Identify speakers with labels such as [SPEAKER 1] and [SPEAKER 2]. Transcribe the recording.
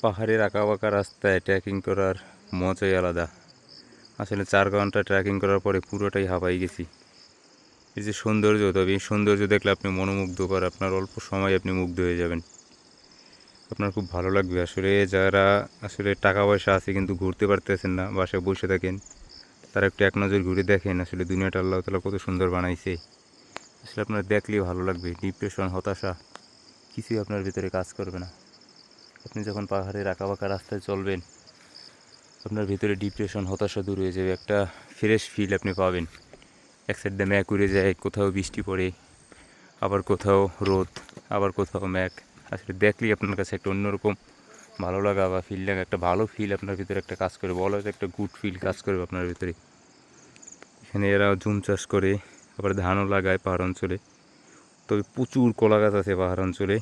[SPEAKER 1] পাহাড়ের আঁকাবাঁকা রাস্তায় ট্রেকিং করার মজাই আলাদা। আসলে 4 ঘন্টা ট্রেকিং করার পরে পুরোটাই হাঁপাই গেছি। এই যে সৌন্দর্য, তবে এই সৌন্দর্য দেখলে আপনি মনোমুগ্ধকর, আপনার অল্প সময় আপনি মুগ্ধ হয়ে যাবেন, আপনার খুব ভালো লাগবে। আসলে যারা আসলে টাকা পয়সা আছে কিন্তু ঘুরতে পারতেছেন না, বাসায় বসে থাকেন, তারা একটু এক নজর ঘুরে দেখেন আসলে দুনিয়াটা আল্লাহ তাআলা কত সুন্দর বানাইছে। আসলে আপনার দেখলেই ভালো লাগবে। ডিপ্রেশন, হতাশা কিছুই আপনার ভিতরে কাজ করবে না। আপনি যখন পাহাড়ের আঁকাবাঁকা রাস্তায় চলবেন, আপনার ভিতরে ডিপ্রেশন, হতাশা দূর হয়ে যাবে, একটা ফ্রেশ ফিল আপনি পাবেন। এক সাইড দিয়ে মেঘ উড়ে যায়, কোথাও বৃষ্টি পড়ে, আবার কোথাও রোদ, আবার কোথাও মেঘ। আসলে দেখলেই আপনার কাছে একটা অন্যরকম ভালো লাগা বা ফিল লাগা, একটা ভালো ফিল আপনার ভিতরে একটা কাজ করে, বলা যায় একটা গুড ফিল কাজ করবে আপনার ভিতরে। এখানে এরা জুম চাষ করে, আবার ধানও লাগায় পাহাড় অঞ্চলে। তবে প্রচুর কলা গাছ আছে পাহাড় অঞ্চলে,